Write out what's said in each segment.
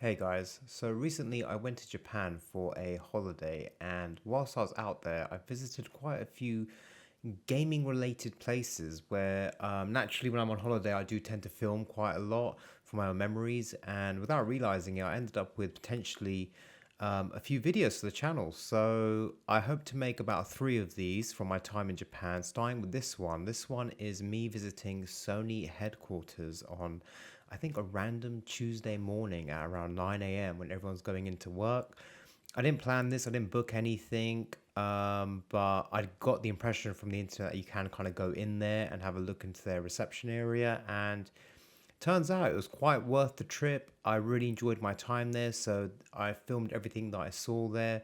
Hey guys, so recently I went to Japan for a holiday, and whilst I was out there, I visited quite a few gaming related places where naturally, when I'm on holiday, I do tend to film quite a lot for my own memories, and without realizing it, I ended up with potentially a few videos for the channel. So I hope to make about three of these from my time in Japan, starting with this one. This one is me visiting Sony headquarters on, I think, a random Tuesday morning at around 9 a.m. when everyone's going into work. I didn't plan this, I didn't book anything, but I got the impression from the internet that you can kind of go in there and have a look into their reception area. And turns out it was quite worth the trip. I really enjoyed my time there, so I filmed everything that I saw there,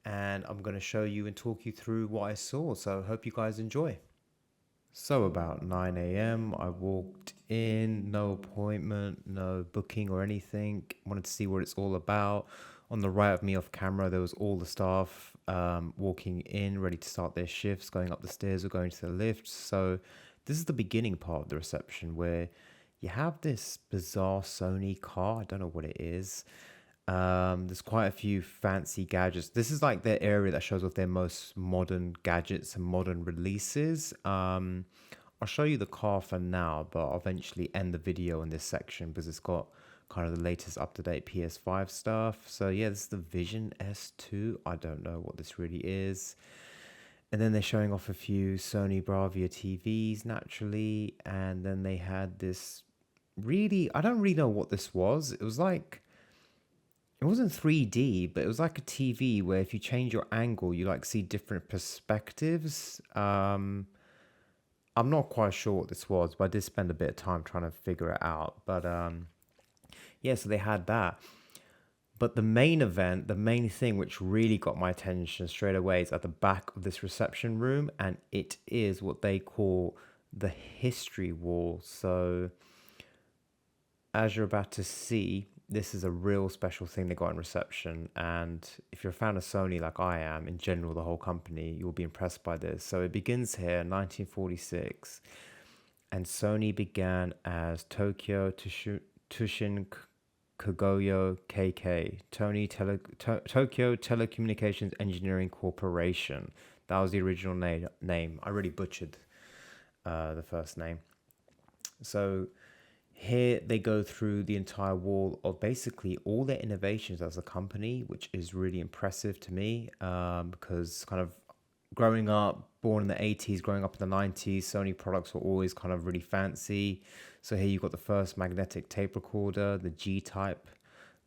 and I'm going to show you and talk you through what I saw. So hope you guys enjoy. So about 9 a.m., I walked in, no appointment, no booking or anything. Wanted to see what it's all about. On the right of me off camera, there was all the staff walking in, ready to start their shifts, going up the stairs or going to the lifts. So this is the beginning part of the reception where you have this bizarre Sony car. I don't know what it is. There's quite a few fancy gadgets. This is like their area that shows off their most modern gadgets and modern releases. I'll show you the car for now, but I'll eventually end the video in this section because it's got kind of the latest up-to-date PS5 stuff. So yeah, this is the Vision S2. I don't know what this really is. And then they're showing off a few Sony Bravia TVs naturally. And then they had this really, I don't really know what this was. It was like, it wasn't 3D, but it was like a TV where if you change your angle, you like see different perspectives. I'm not quite sure what this was, but I did spend a bit of time trying to figure it out. But yeah, so they had that. But the main event, the main thing which really got my attention straight away is at the back of this reception room, and it is what they call the history wall. So as you're about to see, this is a real special thing they got in reception. And if you're a fan of Sony like I am, in general, the whole company, you'll be impressed by this. So it begins here, 1946, and Sony began as Tushin Kogoyo KK, Tokyo Telecommunications Engineering Corporation. That was the original name. I really butchered the first name. So here they go through the entire wall of basically all their innovations as a company, which is really impressive to me because kind of growing up, born in the 80s, growing up in the 90s, Sony products were always kind of really fancy. So here you've got the first magnetic tape recorder, the G-Type,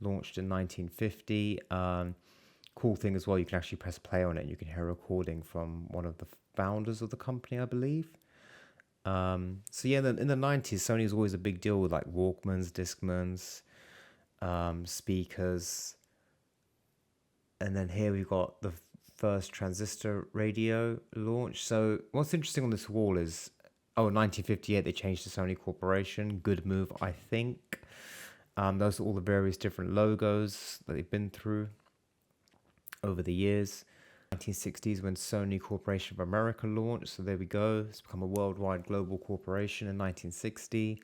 launched in 1950. Cool thing as well, you can actually press play on it and you can hear a recording from one of the founders of the company, I believe. So yeah, in the 90s, Sony was always a big deal with like Walkmans, Discmans, speakers. And then here we've got the first transistor radio launch. So what's interesting on this wall is, 1958, they changed to Sony Corporation. Good move, I think. Those are all the various different logos that they've been through over the years. 1960s when Sony Corporation of America launched. So there we go. It's become a worldwide global corporation in 1960.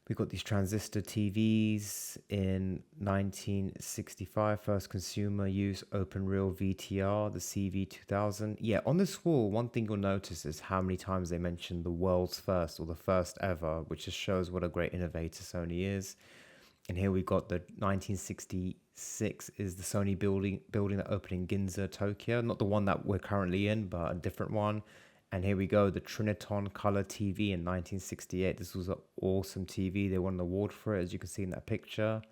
We got these transistor TVs in 1965. First consumer use open reel VTR, the CV2000. Yeah, on this wall, one thing you'll notice is how many times they mention the world's first or the first ever, which just shows what a great innovator Sony is. And here we've got the 1966 is the Sony building that opened in Ginza, Tokyo. Not the one that we're currently in, but a different one. And here we go, the Triniton Color TV in 1968. This was an awesome TV. They won an award for it, as you can see in that picture.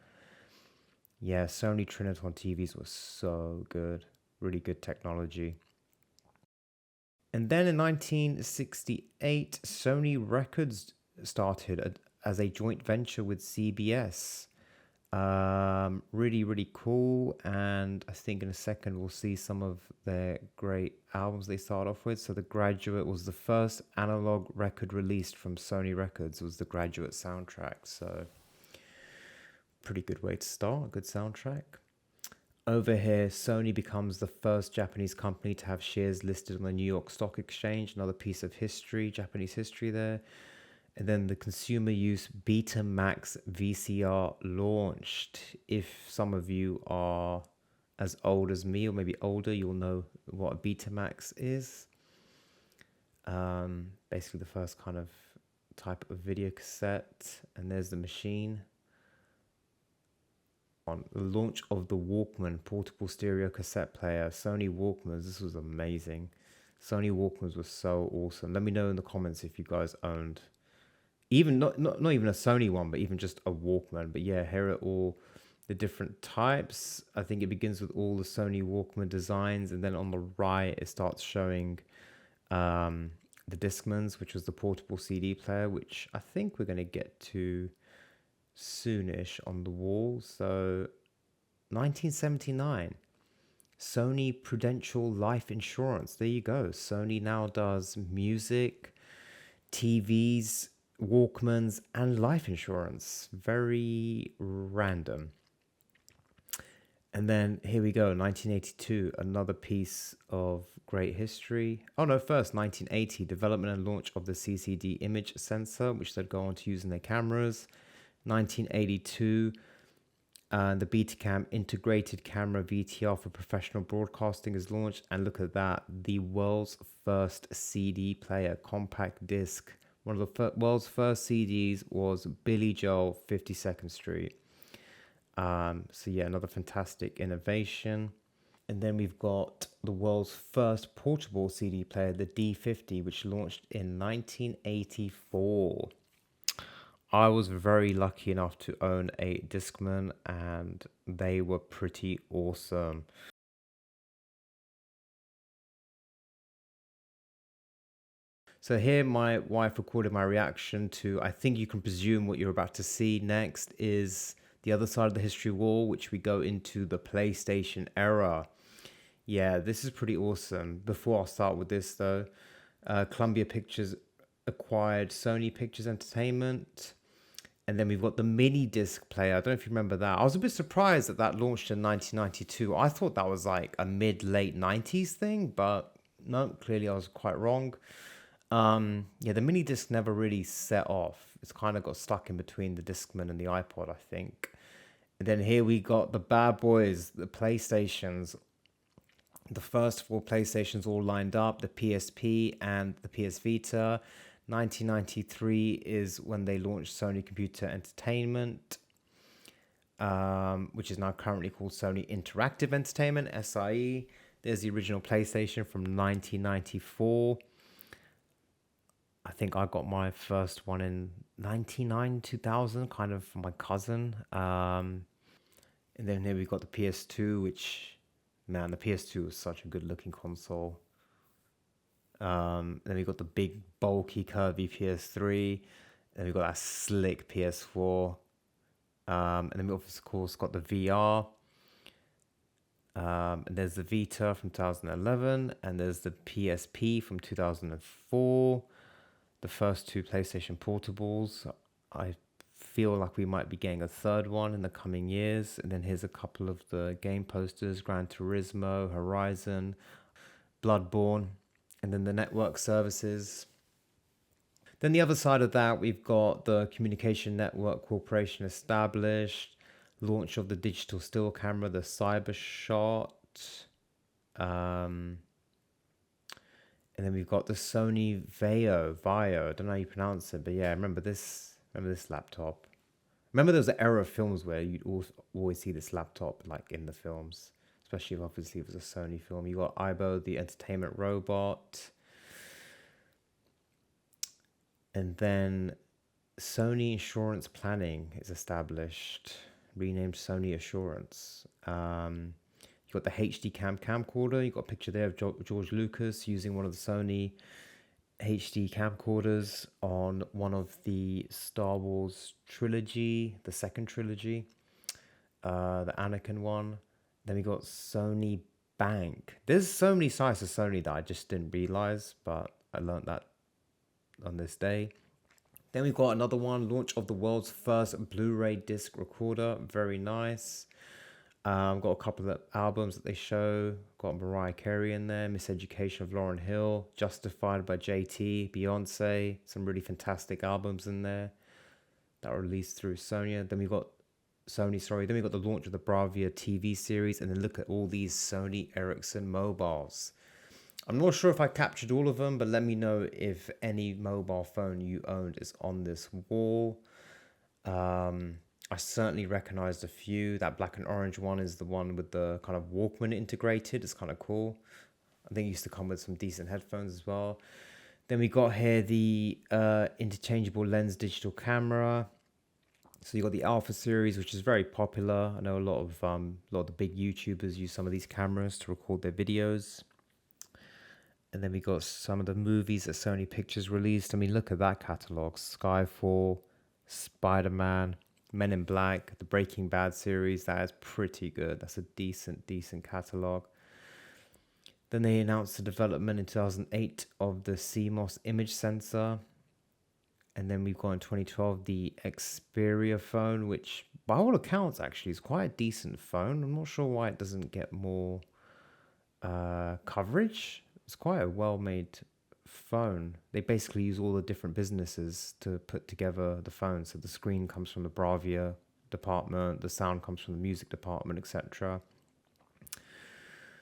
Yeah, Sony Triniton TVs were so good. Really good technology. And then in 1968, Sony Records started as a joint venture with CBS. Really, really cool. And I think in a second we'll see some of their great albums they start off with. So The Graduate was the first analog record released from Sony Records. It was the Graduate soundtrack. So pretty good way to start, a good soundtrack. Over here, Sony becomes the first Japanese company to have shares listed on the New York Stock Exchange. Another piece of history, Japanese history there. And then the consumer use Betamax VCR launched. If some of you are as old as me or maybe older, you'll know what a Betamax is. Basically the first kind of type of video cassette. And there's the machine. On the launch of the Walkman portable stereo cassette player, Sony Walkmans, this was amazing. Sony Walkmans was so awesome. Let me know in the comments if you guys owned even not even a Sony one, but even just a Walkman. But yeah, here are all the different types. I think it begins with all the Sony Walkman designs, and then on the right it starts showing the Discmans, which was the portable CD player, which I think we're going to get to soonish on the wall. So 1979, Sony Prudential Life Insurance. There you go. Sony now does music, TVs, Walkmans, and life insurance. Very random. And then here we go, 1982, another piece of great history. Oh no, first 1980, development and launch of the CCD image sensor, which they'd go on to use in their cameras. 1982, the Betacam integrated camera VTR for professional broadcasting is launched. And look at that, the world's first CD player, compact disc. One of the world's first CDs was Billy Joel, 52nd Street. So yeah, another fantastic innovation. And then we've got the world's first portable CD player, the D50, which launched in 1984. I was very lucky enough to own a Discman, and they were pretty awesome. So here my wife recorded my reaction to, I think you can presume what you're about to see next is the other side of the history wall, which we go into the PlayStation era. Yeah, this is pretty awesome. Before I start with this though, Columbia Pictures acquired Sony Pictures Entertainment. And then we've got the mini disc player. I don't know if you remember that. I was a bit surprised that that launched in 1992. I thought that was like a mid-late 90s thing, but no, clearly I was quite wrong. Yeah, the mini disc never really set off. It's kind of got stuck in between the Discman and the iPod, I think. And then here we got the bad boys, the PlayStations. The first four PlayStations all lined up, the PSP and the PS Vita. 1993 is when they launched Sony Computer Entertainment, which is now currently called Sony Interactive Entertainment, SIE. There's the original PlayStation from 1994. I think I got my first one in 99, 2000, kind of from my cousin. And then here we got the PS2, which, man, the PS2 was such a good looking console. Then we got the big, bulky, curvy PS3. Then we got that slick PS4. And then we, of course, got the VR. And there's the Vita from 2011. And there's the PSP from 2004. The first two PlayStation Portables. I feel like we might be getting a third one in the coming years. And then here's a couple of the game posters: Gran Turismo, Horizon, Bloodborne, and then the network services. Then the other side of that, we've got the Communication Network Corporation established, launch of the digital still camera, the Cybershot. And then we've got the Sony Vaio. I don't know how you pronounce it, but yeah, remember this laptop. Remember there was an era of films where you'd always see this laptop like in the films, especially if obviously it was a Sony film. You got Aibo, the entertainment robot. And then Sony Insurance Planning is established, renamed Sony Assurance. You've got the HD cam camcorder. You've got a picture there of George Lucas using one of the Sony HD camcorders on one of the Star Wars trilogy, the second trilogy, the Anakin one. Then we got Sony Bank. There's so many sides of Sony that I just didn't realize, but I learned that on this day. Then we've got another one, launch of the world's first Blu-ray disc recorder. Very nice. Got a couple of albums that they show. Got Mariah Carey in there, Miseducation of Lauryn Hill, Justified by JT, Beyonce. Some really fantastic albums in there that were released through Sony. Then we got Sony, sorry. Then we got the launch of the Bravia TV series, and then look at all these Sony Ericsson mobiles. I'm not sure if I captured all of them, but let me know if any mobile phone you owned is on this wall. I certainly recognized a few. That black and orange one is the one with the kind of Walkman integrated. It's kind of cool. I think it used to come with some decent headphones as well. Then we got here the interchangeable lens digital camera. So you got the Alpha series, which is very popular. I know a lot of the big YouTubers use some of these cameras to record their videos. And then we got some of the movies that Sony Pictures released. I mean, look at that catalog. Skyfall, Spider-Man, Men in Black, the Breaking Bad series. That is pretty good. That's a decent catalog. Then they announced the development in 2008 of the CMOS image sensor. And then we've got in 2012 the Xperia phone, which by all accounts actually is quite a decent phone. I'm not sure why it doesn't get more coverage. It's quite a well-made phone. They basically use all the different businesses to put together the phone. So the screen comes from the Bravia department, the sound comes from the music department, etc.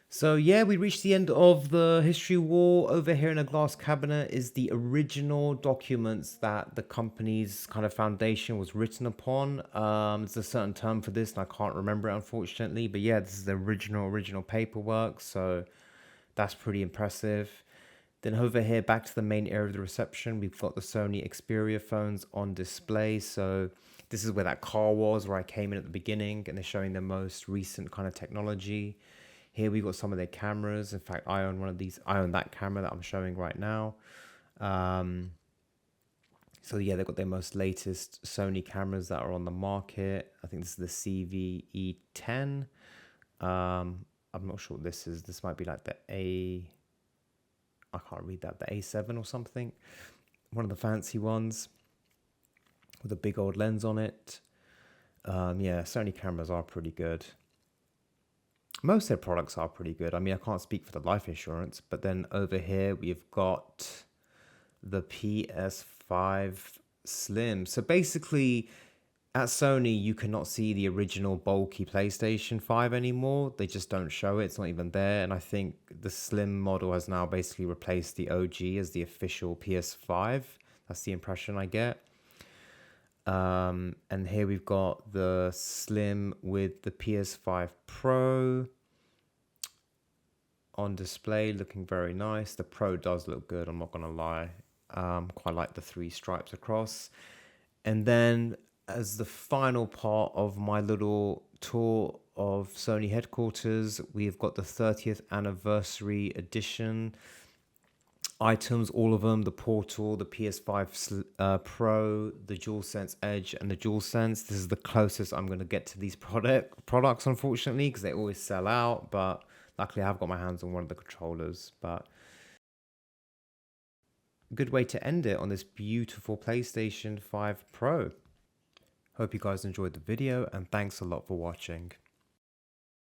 So yeah, we reached the end of the history wall. Over here in a glass cabinet is the original documents that the company's kind of foundation was written upon. There's a certain term for this and I can't remember it unfortunately. But yeah, this is the original paperwork. So that's pretty impressive. Then over here, back to the main area of the reception, we've got the Sony Xperia phones on display. So this is where that car was, where I came in at the beginning, and they're showing the most recent kind of technology. Here we got some of their cameras. In fact, I own one of these. I own that camera that I'm showing right now. So yeah, they've got their most latest Sony cameras that are on the market. I think this is the CVE10. I'm not sure what this is. This might be like I can't read that, the A7 or something. One of the fancy ones with a big old lens on it. Yeah, Sony cameras are pretty good. Most of their products are pretty good. I mean, I can't speak for the life insurance, but then over here we've got the PS5 Slim. So basically, at Sony, you cannot see the original bulky PlayStation 5 anymore. They just don't show it. It's not even there. And I think the Slim model has now basically replaced the OG as the official PS5. That's the impression I get. And here we've got the Slim with the PS5 Pro on display, looking very nice. The Pro does look good, I'm not going to lie. Quite like the 3 stripes across. And then as the final part of my little tour of Sony Headquarters, we've got the 30th anniversary edition items, all of them, the Portal, the PS5 Pro, the DualSense Edge, and the DualSense. This is the closest I'm going to get to these products, unfortunately, because they always sell out, but luckily I've got my hands on one of the controllers. But a good way to end it on this beautiful PlayStation 5 Pro. Hope you guys enjoyed the video, and thanks a lot for watching.